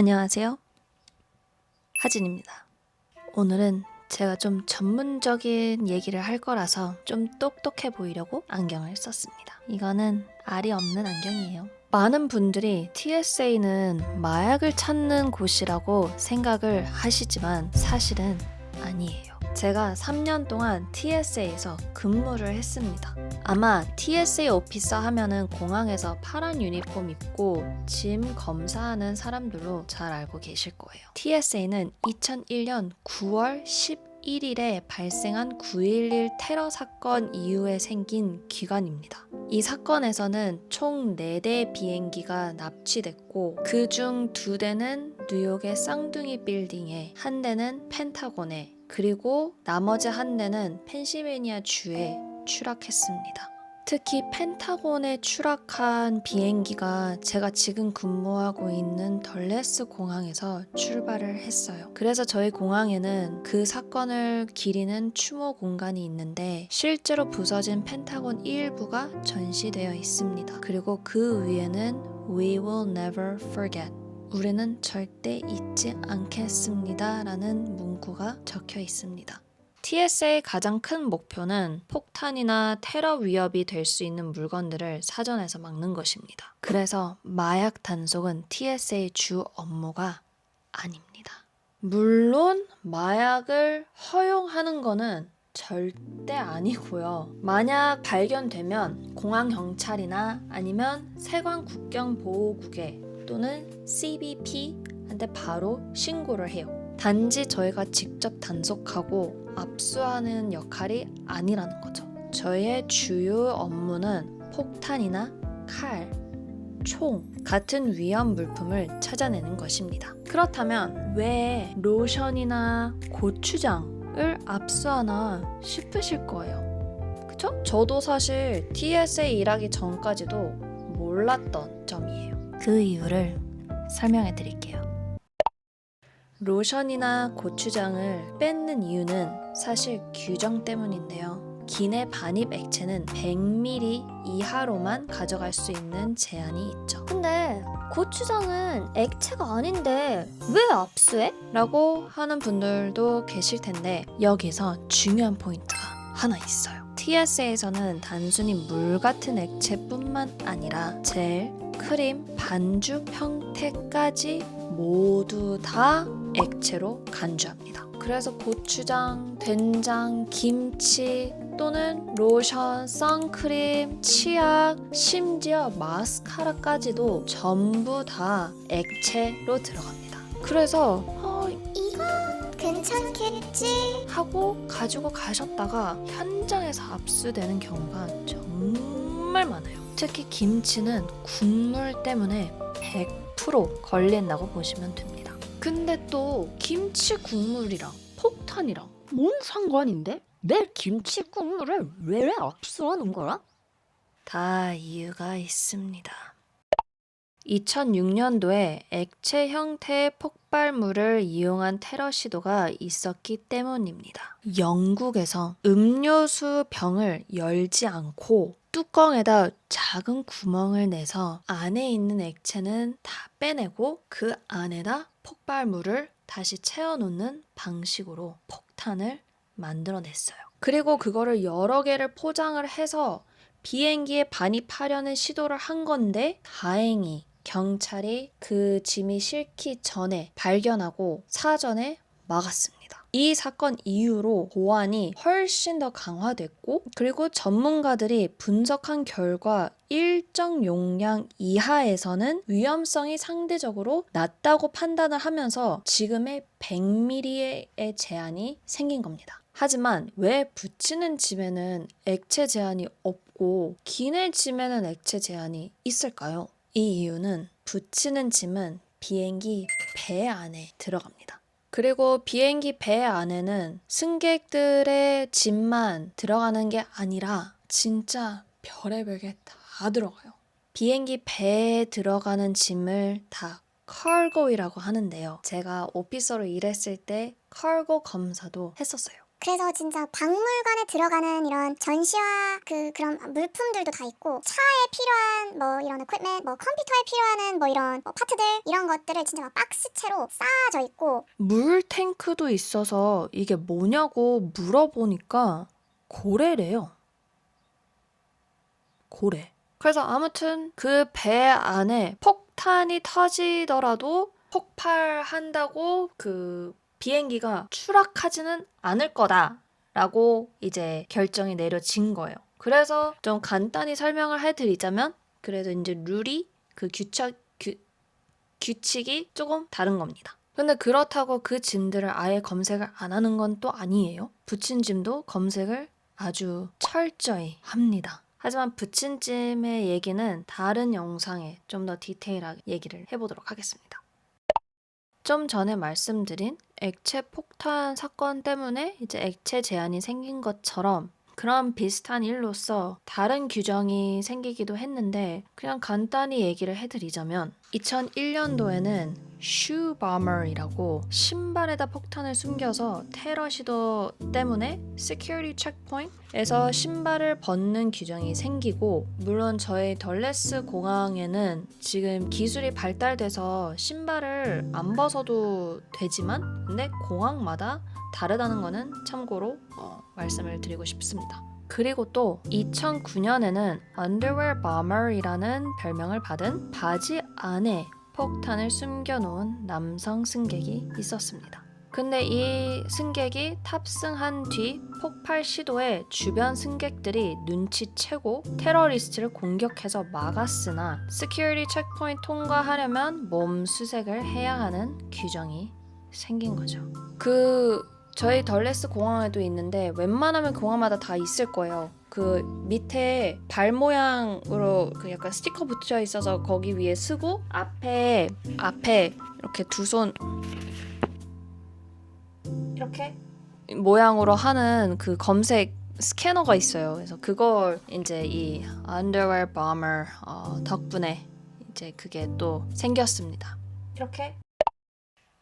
안녕하세요. 하진입니다. 오늘은 제가 좀 전문적인 얘기를 할 거라서 좀 똑똑해 보이려고 안경을 썼습니다. 이거는 알이 없는 안경이에요. 많은 분들이 TSA는 마약을 찾는 곳이라고 생각을 하시지만 사실은 아니에요. 제가 3년 동안 TSA에서 근무를 했습니다. 아마 TSA 오피서 하면은 공항에서 파란 유니폼 입고 짐 검사하는 사람들로 잘 알고 계실 거예요. TSA는 2001년 9월 11일에 발생한 9.11 테러 사건 이후에 생긴 기관입니다. 이 사건에서는 총 4대 비행기가 납치됐고 그중 2대는 뉴욕의 쌍둥이 빌딩에, 1대는 펜타곤에, 그리고 나머지 1대는 펜실베니아 주에 추락했습니다. 특히 펜타곤에 추락한 비행기가 제가 지금 근무하고 있는 덜레스 공항에서 출발을 했어요. 그래서 저희 공항에는 그 사건을 기리는 추모 공간이 있는데 실제로 부서진 펜타곤 일부가 전시되어 있습니다. 그리고 그 위에는 We will never forget. 우리는 절대 잊지 않겠습니다. 라는 문구가 적혀 있습니다. TSA의 가장 큰 목표는 폭탄이나 테러 위협이 될 수 있는 물건들을 사전에서 막는 것입니다. 그래서 마약 단속은 TSA의 주 업무가 아닙니다. 물론 마약을 허용하는 거는 절대 아니고요. 만약 발견되면 공항 경찰이나 아니면 세관 국경보호국에 또는 CBP한테 바로 신고를 해요. 단지 저희가 직접 단속하고 압수하는 역할이 아니라는 거죠. 저희의 주요 업무는 폭탄이나 칼, 총 같은 위험 물품을 찾아내는 것입니다. 그렇다면 왜 로션이나 고추장을 압수하나 싶으실 거예요. 그쵸? 저도 사실 TSA 일하기 전까지도 몰랐던 점이에요. 그 이유를 설명해 드릴게요. 로션이나 고추장을 뺏는 이유는 사실 규정 때문인데요. 기내 반입 액체는 100ml 이하로만 가져갈 수 있는 제한이 있죠. 근데 고추장은 액체가 아닌데 왜 압수해? 라고 하는 분들도 계실 텐데 여기서 중요한 포인트가 하나 있어요. TSA에서는 단순히 물 같은 액체뿐만 아니라 젤, 크림, 반죽 형태까지 모두 다 액체로 간주합니다. 그래서 고추장, 된장, 김치 또는 로션, 선크림, 치약, 심지어 마스카라까지도 전부 다 액체로 들어갑니다. 그래서 이거 괜찮겠지? 하고 가지고 가셨다가 현장에서 압수되는 경우가 정말 많아요. 특히 김치는 국물 때문에 100% 걸린다고 보시면 됩니다. 근데 또 김치 국물이랑 폭탄이랑 뭔 상관인데? 내 김치 국물을 왜 압수하는 거야? 다 이유가 있습니다. 2006년도에 액체 형태의 폭발물을 이용한 테러 시도가 있었기 때문입니다. 영국에서 음료수 병을 열지 않고 뚜껑에다 작은 구멍을 내서 안에 있는 액체는 다 빼내고 그 안에다 폭발물을 다시 채워놓는 방식으로 폭탄을 만들어냈어요. 그리고 그거를 여러 개를 포장을 해서 비행기에 반입하려는 시도를 한 건데 다행히 경찰이 그 짐이 싣기 전에 발견하고 사전에 막았습니다. 이 사건 이후로 보안이 훨씬 더 강화됐고 그리고 전문가들이 분석한 결과 일정 용량 이하에서는 위험성이 상대적으로 낮다고 판단을 하면서 지금의 100ml의 제한이 생긴 겁니다. 하지만 왜 붙이는 짐에는 액체 제한이 없고 기내 짐에는 액체 제한이 있을까요? 이 이유는 붙이는 짐은 비행기 배 안에 들어갑니다. 그리고 비행기 배 안에는 승객들의 짐만 들어가는 게 아니라 진짜 별의별 게 다 들어가요. 비행기 배에 들어가는 짐을 다 cargo이라고 하는데요. 제가 오피서로 일했을 때 cargo 검사도 했었어요. 그래서 진짜 박물관에 들어가는 이런 전시와 그런 물품들도 다 있고 차에 필요한 뭐 이런 equipment, 뭐 컴퓨터에 필요한 뭐 이런 파트들 이런 것들을 진짜 막 박스채로 쌓아져 있고 물 탱크도 있어서 이게 뭐냐고 물어보니까 고래래요. 고래. 그래서 아무튼 그 배 안에 폭탄이 터지더라도 폭발한다고 그 비행기가 추락하지는 않을 거다라고 이제 결정이 내려진 거예요. 그래서 좀 간단히 설명을 해드리자면 그래도 이제 룰이 그 규칙이 조금 다른 겁니다. 근데 그렇다고 그 짐들을 아예 검색을 안 하는 건 또 아니에요. 붙인 짐도 검색을 아주 철저히 합니다. 하지만 붙인 짐의 얘기는 다른 영상에 좀 더 디테일하게 얘기를 해보도록 하겠습니다. 좀 전에 말씀드린 액체 폭탄 사건 때문에 이제 액체 제한이 생긴 것처럼 그런 비슷한 일로서 다른 규정이 생기기도 했는데 그냥 간단히 얘기를 해드리자면 2001년도에는 shoe bomber이라고 신발에다 폭탄을 숨겨서 테러 시도 때문에 security checkpoint에서 신발을 벗는 규정이 생기고 물론 저희 덜레스 공항에는 지금 기술이 발달돼서 신발을 안 벗어도 되지만 근데 공항마다 다르다는 거는 참고로 말씀을 드리고 싶습니다. 그리고 또 2009년에는 Underwear Bomber이라는 별명을 받은 바지 안에 폭탄을 숨겨놓은 남성 승객이 있었습니다. 근데 이 승객이 탑승한 뒤 폭발 시도에 주변 승객들이 눈치채고 테러리스트를 공격해서 막았으나 시큐리티 체크포인트 통과하려면 몸 수색을 해야 하는 규정이 생긴 거죠. 저희 덜레스 공항에도 있는데 웬만하면 공항마다 다 있을 거예요. 그 밑에 발 모양으로 그 약간 스티커 붙여 있어서 거기 위에 쓰고 앞에 이렇게 두 손 이렇게 모양으로 하는 그 검색 스캐너가 있어요. 그래서 그걸 이제 이 Underwear Bomber 덕분에 이제 그게 또 생겼습니다. 이렇게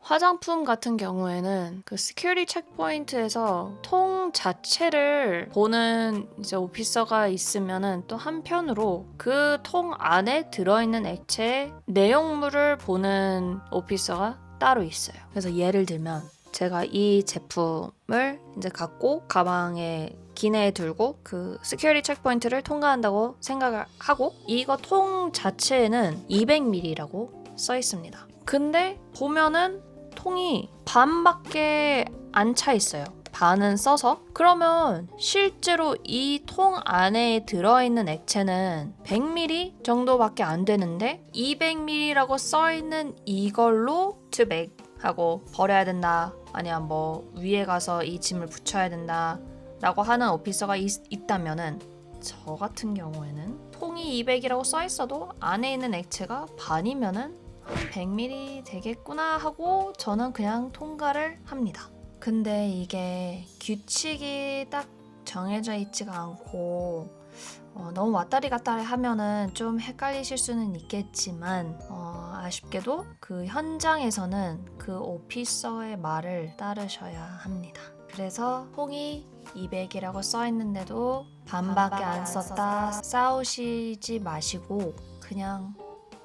화장품 같은 경우에는 그 시큐리티 체크포인트에서 통 자체를 보는 이제 오피서가 있으면은 또 한편으로 그 통 안에 들어있는 액체의 내용물을 보는 오피서가 따로 있어요. 그래서 예를 들면 제가 이 제품을 이제 갖고 가방에 기내에 들고 그 시큐리티 체크포인트를 통과한다고 생각을 하고 이거 통 자체에는 200ml라고 써 있습니다. 근데 보면은 통이 반밖에 안 차 있어요. 반은 써서. 그러면 실제로 이 통 안에 들어있는 액체는 100ml 정도밖에 안 되는데 200ml라고 써있는 이걸로 투백 하고 버려야 된다. 아니면 뭐 위에 가서 이 짐을 붙여야 된다. 라고 하는 오피서가 있다면은 저 같은 경우에는 통이 200이라고 써있어도 안에 있는 액체가 반이면은 100ml 되겠구나 하고 저는 그냥 통과를 합니다. 근데 이게 규칙이 딱 정해져 있지가 않고 너무 왔다리 갔다리 하면은 좀 헷갈리실 수는 있겠지만 아쉽게도 그 현장에서는 그 오피서의 말을 따르셔야 합니다. 그래서 통이 200이라고 써 있는데도 반밖에 안 썼다 싸우시지 마시고 그냥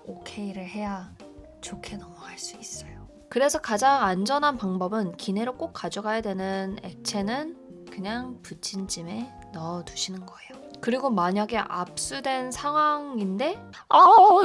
오케이를 해야 좋게 넘어갈 수 있어요. 그래서 가장 안전한 방법은 기내로 꼭 가져가야 되는 액체는 그냥 붙인 짐에 넣어두시는 거예요. 그리고 만약에 압수된 상황인데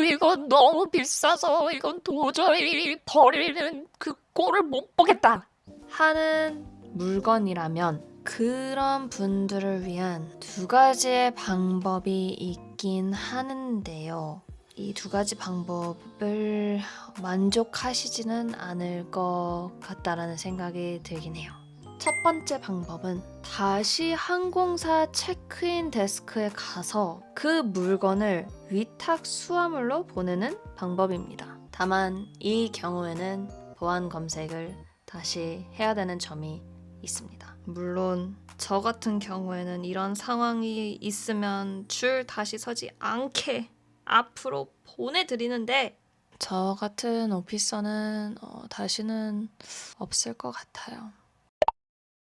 이건 너무 비싸서 이건 도저히 버리는 그 꼴을 못 보겠다 하는 물건이라면 그런 분들을 위한 두 가지의 방법이 있긴 하는데요. 이 두 가지 방법을 만족하시지는 않을 것 같다라는 생각이 들긴 해요. 첫 번째 방법은 다시 항공사 체크인 데스크에 가서 그 물건을 위탁 수화물로 보내는 방법입니다. 다만 이 경우에는 보안 검색을 다시 해야 되는 점이 있습니다. 물론 저 같은 경우에는 이런 상황이 있으면 줄 다시 서지 않게 앞으로 보내드리는데 저 같은 오피서는 다시는 없을 것 같아요.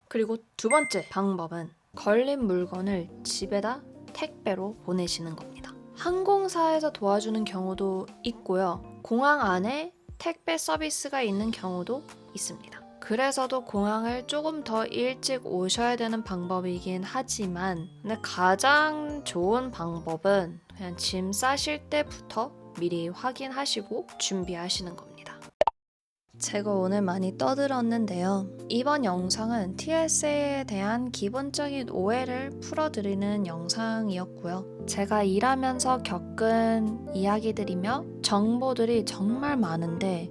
그리고 두 번째 방법은 걸린 물건을 집에다 택배로 보내시는 겁니다. 항공사에서 도와주는 경우도 있고요. 공항 안에 택배 서비스가 있는 경우도 있습니다. 그래서도 공항을 조금 더 일찍 오셔야 되는 방법이긴 하지만 근데 가장 좋은 방법은 그냥 짐 싸실 때부터 미리 확인하시고 준비하시는 겁니다. 제가 오늘 많이 떠들었는데요. 이번 영상은 TSA에 대한 기본적인 오해를 풀어드리는 영상이었고요. 제가 일하면서 겪은 이야기들이며 정보들이 정말 많은데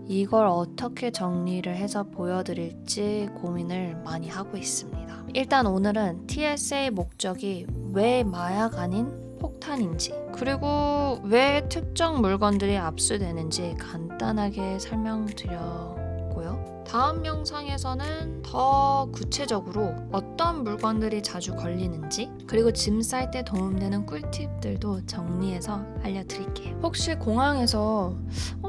이걸 어떻게 정리를 해서 보여드릴지 고민을 많이 하고 있습니다. 일단 오늘은 TSA 목적이 왜 마약 아닌 폭탄인지 그리고 왜 특정 물건들이 압수되는지 간단하게 설명드렸고요. 다음 영상에서는 더 구체적으로 어떤 물건들이 자주 걸리는지 그리고 짐 쌀 때 도움되는 꿀팁들도 정리해서 알려드릴게요. 혹시 공항에서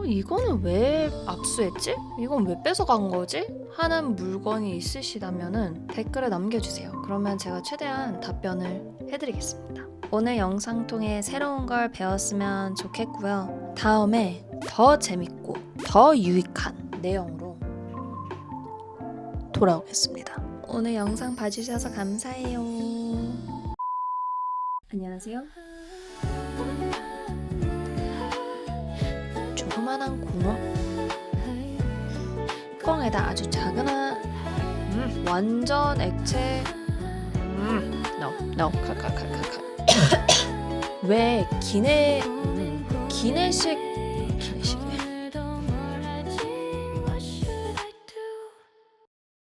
이거는 왜 압수했지? 이건 왜 뺏어간 거지? 하는 물건이 있으시다면 댓글에 남겨주세요. 그러면 제가 최대한 답변을 해드리겠습니다. 오늘 영상 통해 새로운 걸 배웠으면 좋겠고요. 다음에 더 재밌고 더 유익한 내용으로 돌아오겠습니다. 오늘 영상 봐주셔서 감사해요. 안녕하세요. 조그만한 공원 뚜껑에다 아주 작은 완전 액체 no 칼칼칼칼칼 왜 기내식